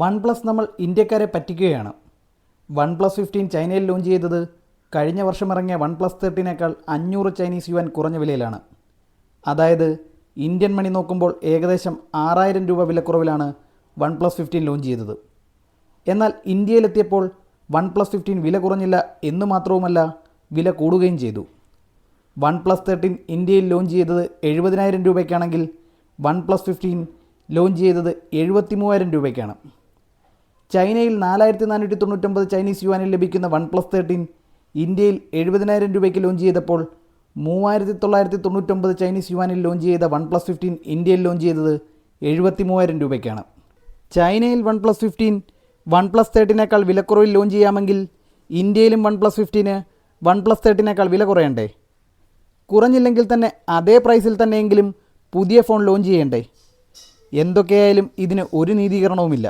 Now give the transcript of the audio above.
One plus നമ്മൾ ഇന്ത്യക്കാരെ പറ്റിക്കുകയാണ്. OnePlus 15 ചൈനയിൽ ലോഞ്ച് ചെയ്തത് കഴിഞ്ഞ വർഷം ഇറങ്ങിയ OnePlus 13നേക്കാൾ 500 ചൈനീസ് യുവാൻ കുറഞ്ഞ വിലയിലാണ്. അതായത് ഇന്ത്യൻ മണി നോക്കുമ്പോൾ ഏകദേശം 6000 രൂപ വിലക്കുറവിലാണ് OnePlus 15 ലോഞ്ച് ചെയ്തത്. എന്നാൽ ഇന്ത്യയിലെത്തിയപ്പോൾ OnePlus 15 വില കുറഞ്ഞില്ല എന്ന് മാത്രവുമല്ല, വില കൂടുകയും ചെയ്തു. OnePlus 13 ഇന്ത്യയിൽ ലോഞ്ച് ചെയ്തത് 70,000 രൂപയ്ക്കാണെങ്കിൽ OnePlus 15 ലോഞ്ച് ചെയ്തത് 73,000 രൂപയ്ക്കാണ്. ചൈനയിൽ 4499 ചൈനീസ് യുവാനിൽ ലഭിക്കുന്ന OnePlus 13 ഇന്ത്യയിൽ 70,000 രൂപയ്ക്ക് ലോഞ്ച് ചെയ്തപ്പോൾ 3999 ചൈനീസ് യുവാനിൽ ലോഞ്ച് ചെയ്ത OnePlus 15 ഇന്ത്യയിൽ ലോഞ്ച് ചെയ്തത് 73,000 രൂപയ്ക്കാണ്. ചൈനയിൽ OnePlus 15 OnePlus 13നേക്കാൾ വിലക്കുറവിൽ ലോഞ്ച് ചെയ്യാമെങ്കിൽ ഇന്ത്യയിലും OnePlus 15 OnePlus 13നേക്കാൾ വില കുറയണ്ടേ? കുറഞ്ഞില്ലെങ്കിൽ തന്നെ അതേ പ്രൈസിൽ തന്നെയെങ്കിലും പുതിയ ഫോൺ ലോഞ്ച് ചെയ്യണ്ടേ? എന്തൊക്കെയായാലും ഇതിന് ഒരു നീതീകരണവുമില്ല.